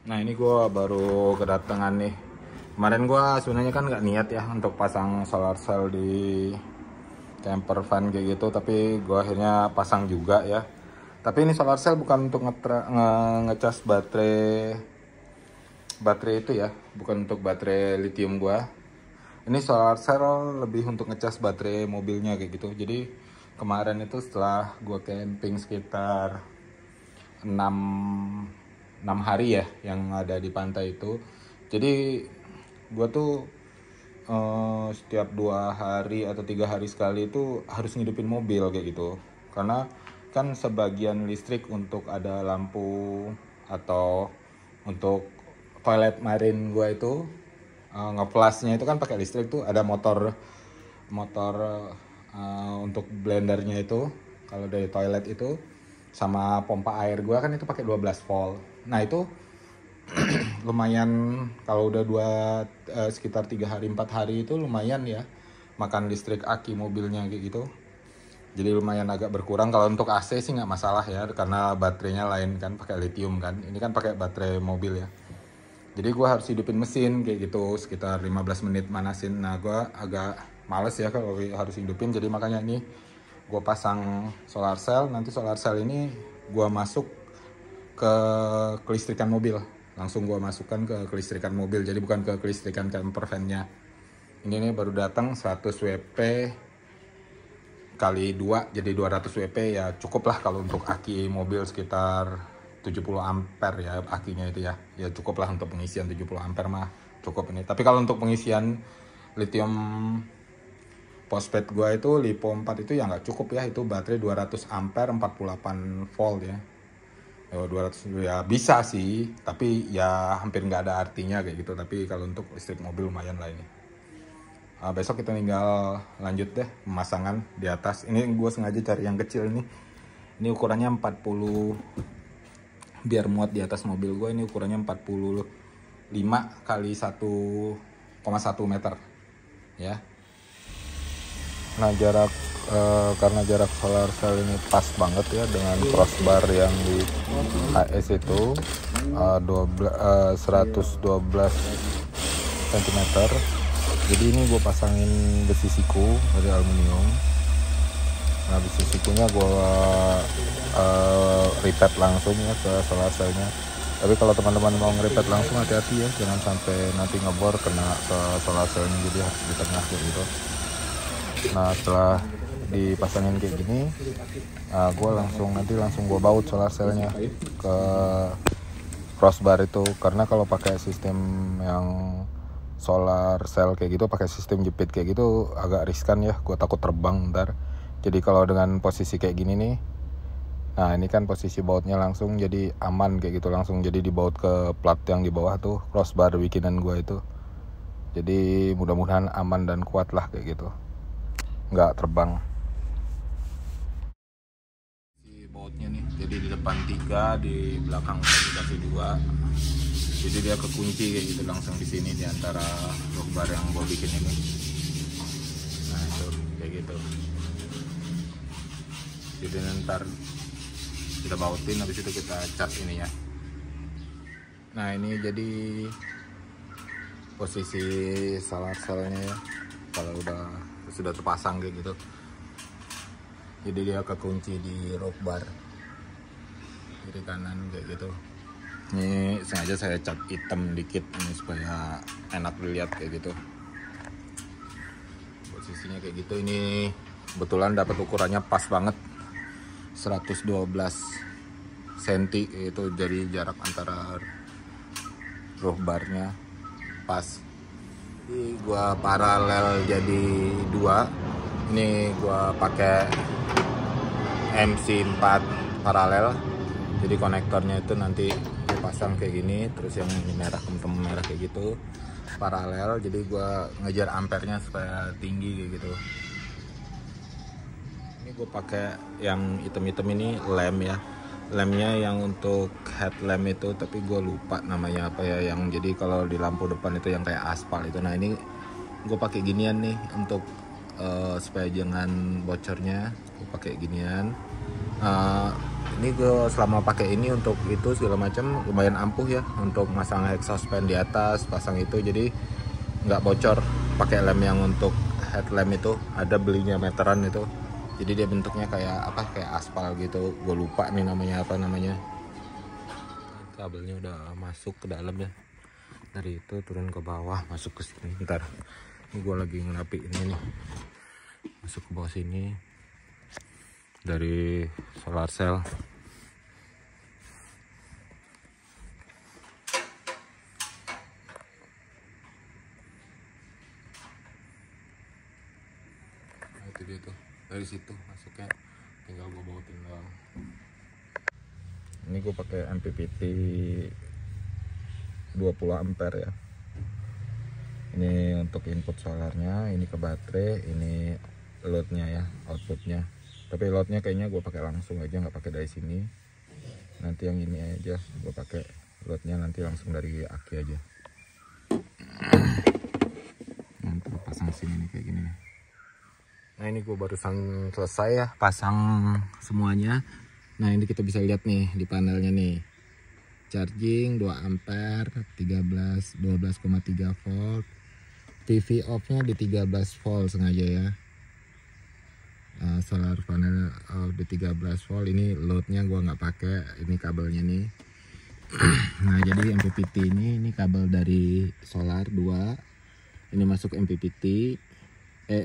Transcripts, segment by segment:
Nah ini gue baru kedatangan nih. Kemarin gue sebenarnya kan nggak niat ya untuk pasang solar cell di camper van kayak gitu, tapi gue akhirnya pasang juga ya. Tapi ini solar cell bukan untuk ngecas baterai itu ya, bukan untuk baterai lithium gue. Ini solar cell lebih untuk ngecas baterai mobilnya kayak gitu. Jadi kemarin itu setelah gue camping sekitar 6 6 hari ya yang ada di pantai itu. Jadi gue tuh setiap 2 hari atau 3 hari sekali itu harus ngidupin mobil kayak gitu. Karena kan sebagian listrik untuk ada lampu atau untuk toilet marine gue itu ngeplasnya itu kan pakai listrik tuh, ada motor motor untuk blendernya itu kalau dari toilet itu, sama pompa air gue kan itu pakai 12 volt. Nah itu lumayan kalau udah sekitar 3 hari 4 hari itu lumayan ya makan listrik aki mobilnya kayak gitu. Jadi lumayan agak berkurang. Kalau untuk AC sih nggak masalah ya, karena baterainya lain kan, pakai lithium kan. Ini kan pakai baterai mobil ya. Jadi gue harus hidupin mesin kayak gitu sekitar 15 menit manasin. Nah gue agak males ya kalau harus hidupin, jadi makanya ini gue pasang solar cell. Nanti solar cell ini gue masuk ke kelistrikan mobil, langsung gue masukkan ke kelistrikan mobil, jadi bukan ke kelistrikan camper van-nya. Ini nih baru datang 100 WP kali 2 jadi 200 WP ya, cukup lah kalau untuk aki mobil sekitar 70 ampere ya akinya itu ya. Ya cukup lah untuk pengisian 70 ampere mah cukup ini. Tapi kalau untuk pengisian lithium phosphate gua itu LiPo 4 itu ya nggak cukup ya, itu baterai 200 ampere 48 volt ya. 200 ya bisa sih, tapi ya hampir nggak ada artinya kayak gitu. Tapi kalau untuk listrik mobil lumayan lah ini. Besok kita tinggal lanjut deh pemasangan di atas. Ini gue sengaja cari yang kecil ini. Ini ukurannya 40, biar muat di atas mobil gue. Ini ukurannya 45 kali 1,1 meter ya. Nah karena jarak solar cell ini pas banget ya dengan crossbar yang di HS itu 112 cm. Jadi ini gue pasangin besi siku dari aluminium. Nah besi sikunya gue repeat langsung ya ke solar cellnya. Tapi kalau teman-teman mau nge-repeat langsung hati-hati ya, jangan sampai nanti ngebor kena ke solar cellnya, jadi harus di tengah gitu. Nah setelah dipasangin kayak gini, gue langsung gue baut solar cellnya ke crossbar itu. Karena kalau pakai sistem yang solar cell kayak gitu, pakai sistem jepit kayak gitu agak riskan ya, gue takut terbang ntar. Jadi kalau dengan posisi kayak gini nih, nah ini kan posisi bautnya langsung jadi aman kayak gitu, langsung jadi dibaut ke plat yang di bawah tuh, crossbar bikinan gue itu. Jadi mudah-mudahan aman dan kuat lah kayak gitu, nggak terbang. Si bautnya nih, jadi di depan 3, di belakang dikasih 2. Jadi dia kekunci kayak gitu langsung di sini di antara rockbar yang gue bikin ini. Nah itu kayak gitu. Jadi ntar kita bautin, habis itu kita cat ini ya. Nah ini jadi posisi solar cellnya ya, kalau sudah terpasang kayak gitu. Jadi dia kekunci di rockbar kiri kanan kayak gitu. Ini sengaja saya cat hitam dikit ini supaya enak dilihat kayak gitu. Posisinya kayak gitu. Ini kebetulan dapat ukurannya pas banget, 112 cm itu, jadi jarak antara rockbarnya pas. Jadi gua paralel jadi 2. Ini gua pakai MC4 paralel. Jadi konektornya itu nanti pasang kayak gini, terus yang ini merah, tem merah kayak gitu paralel. Jadi gue ngejar ampernya supaya tinggi kayak gitu. Ini gue pakai yang hitam-hitam ini lem ya, lemnya yang untuk headlamp itu, tapi gue lupa namanya apa ya, yang jadi kalau di lampu depan itu yang kayak aspal itu. Nah ini gue pakai ginian nih untuk supaya jangan bocornya, gue pakai ginian. Ini gue selama pakai ini untuk itu segala macam lumayan ampuh ya, untuk masang exhaust fan di atas, pasang itu, jadi nggak bocor. Pakai lem yang untuk headlamp itu ada belinya meteran itu, jadi dia bentuknya kayak apa, kayak aspal gitu. Gue lupa nih namanya apa namanya. Kabelnya udah masuk ke dalam ya, dari itu turun ke bawah masuk ke sini. Ntar ini gue lagi ngerapiin ini nih, masuk ke bawah sini dari solar cell. Nah, itu dia tuh, dari situ masuknya, tinggal gue bautin doang. Ini gue pakai MPPT 20 ampere ya. Ini untuk input solarnya, ini ke baterai, ini loadnya ya, outputnya. Tapi loadnya kayaknya gue pakai langsung aja, nggak pakai dari sini. Nanti yang ini aja gue pakai loadnya, nanti langsung dari aki aja. Nanti pasang sini nih kayak gini nih. Nah ini gue barusan selesai ya pasang semuanya. Nah ini kita bisa lihat nih di panelnya nih, charging 2 ampere, 12,3 volt. PV off-nya di 13 volt sengaja ya. Solar panel di 13 volt. Ini loadnya gua nggak pakai, ini kabelnya nih. Nah jadi MPPT ini kabel dari solar 2, ini masuk MPPT,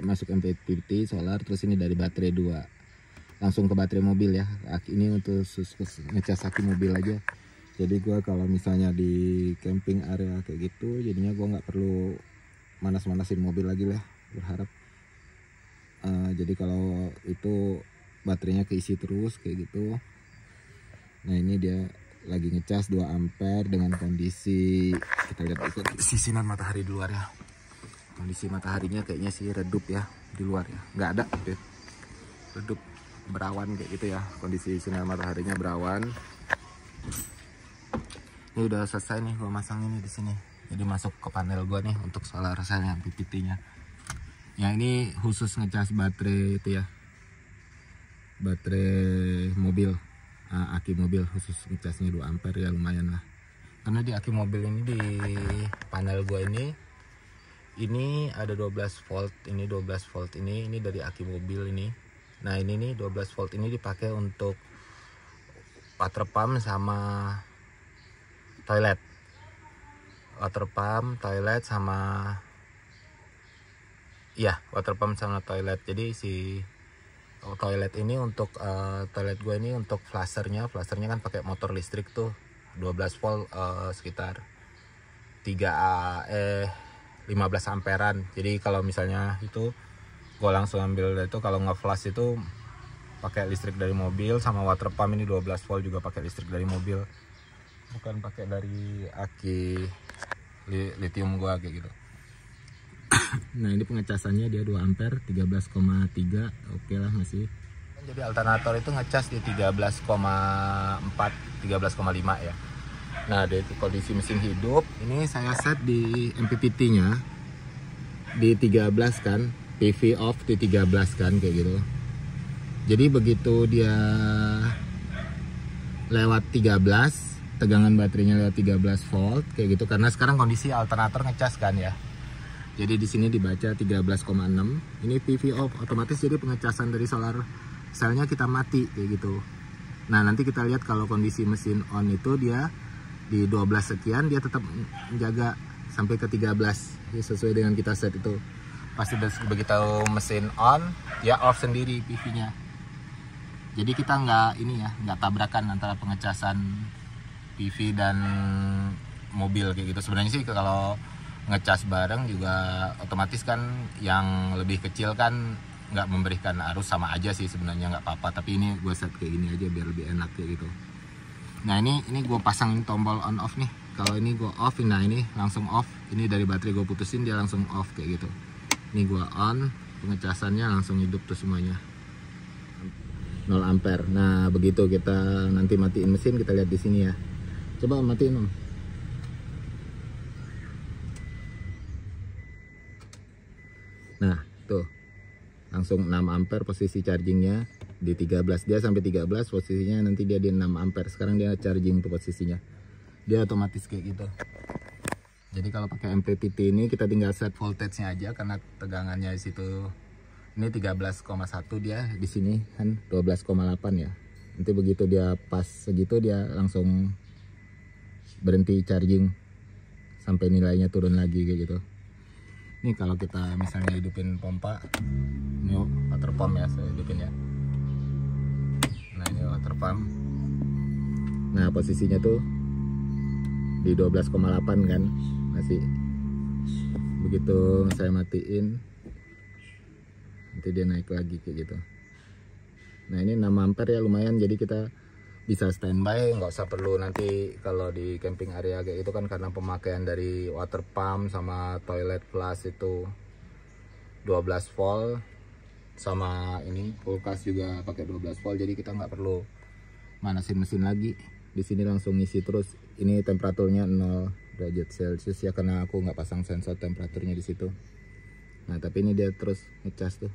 masuk MPPT solar, terus ini dari baterai 2 langsung ke baterai mobil ya. Ini untuk ngecas aki mobil aja. Jadi gua kalau misalnya di camping area kayak gitu, jadinya gua nggak perlu manas-manasin mobil lagi lah, berharap. Jadi kalau itu baterainya keisi terus kayak gitu. Nah ini dia lagi ngecas 2 ampere dengan kondisi, kita lihat itu sinar matahari di luar ya. Kondisi mataharinya kayaknya sih redup ya di luar ya, nggak ada gitu. Redup, berawan kayak gitu ya, kondisi sinar mataharinya berawan. Ini udah selesai nih gua masang ini di sini. Jadi masuk ke panel gua nih untuk solar cell-nya, PPT-nya. Yang ini khusus ngecas baterai itu ya, baterai mobil, aki mobil, khusus ngecasnya 2 ampere ya, lumayan lah. Karena di aki mobil ini, di panel gua ini ada 12 volt, ini 12 volt ini dari aki mobil ini. Nah ini nih 12 volt ini dipakai untuk water pump sama toilet. Water pump, toilet sama water pump sama toilet. Jadi si toilet ini untuk toilet gue ini untuk flushernya kan pakai motor listrik tuh 12 volt, sekitar 15 amperan. Jadi kalau misalnya itu gue langsung ambil itu, kalau nge-flush itu pakai listrik dari mobil, sama water pump ini 12 volt juga pakai listrik dari mobil, bukan pakai dari aki lithium gua kayak gitu. Nah ini pengecasannya dia 2 ampere, 13,3, oke lah masih. Jadi alternator itu ngecas di 13,4, 13,5 ya. Nah dari kondisi mesin hidup ini saya set di MPPT nya di 13 kan, PV off di 13 kan kayak gitu. Jadi begitu dia lewat 13, tegangan baterainya lewat 13 volt kayak gitu, karena sekarang kondisi alternator ngecas kan ya. Jadi di sini dibaca 13,6. Ini PV off otomatis, jadi pengecasan dari solar cell-nya kita mati kayak gitu. Nah, nanti kita lihat kalau kondisi mesin on itu dia di 12 sekian, dia tetap menjaga sampai ke 13 ya, sesuai dengan kita set itu. Pasti begitu mesin on, dia off sendiri PV-nya. Jadi kita nggak tabrakan antara pengecasan PV dan mobil kayak gitu. Sebenarnya sih kalau ngecas bareng juga otomatis kan yang lebih kecil kan nggak memberikan arus, sama aja sih sebenarnya, nggak apa-apa. Tapi ini gue set kayak gini aja biar lebih enak kayak gitu. Nah ini gue pasangin tombol on off nih. Kalau ini gue off, nah ini langsung off. Ini dari baterai gue putusin, dia langsung off kayak gitu. Ini gue on, pengecasannya langsung hidup tuh semuanya 0 ampere. Nah begitu kita nanti matiin mesin, kita lihat di sini ya. Coba matiin om. Nah tuh langsung 6 ampere posisi chargingnya. di 13, dia sampai 13 posisinya, nanti dia di 6 ampere. Sekarang dia charging tuh posisinya, dia otomatis kayak gitu. Jadi kalau pakai MPPT ini kita tinggal set voltage-nya aja, karena tegangannya di situ ini 13,1, dia di sini kan 12,8 ya. Nanti begitu dia pas segitu dia langsung berhenti charging sampai nilainya turun lagi kayak gitu. Ini kalau kita misalnya hidupin pompa, ini water pump ya, saya hidupin ya. Nah ini water pump. Nah posisinya tuh di 12,8 kan, masih. Begitu saya matiin, nanti dia naik lagi kayak gitu. Nah ini 6 ampere ya, lumayan. Jadi kita bisa standby, nggak usah perlu nanti kalau di camping area kayak itu kan, karena pemakaian dari water pump sama toilet flush itu 12 volt, sama ini kulkas juga pakai 12 volt. Jadi kita nggak perlu manasin mesin lagi, di sini langsung ngisi terus. Ini temperaturnya 0 derajat celcius ya, karena aku nggak pasang sensor temperaturnya di situ. Nah tapi ini dia terus ngecas tuh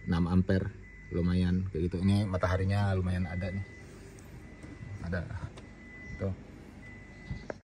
6 ampere, lumayan kayak gitu. Ini mataharinya lumayan ada nih, ada tuh.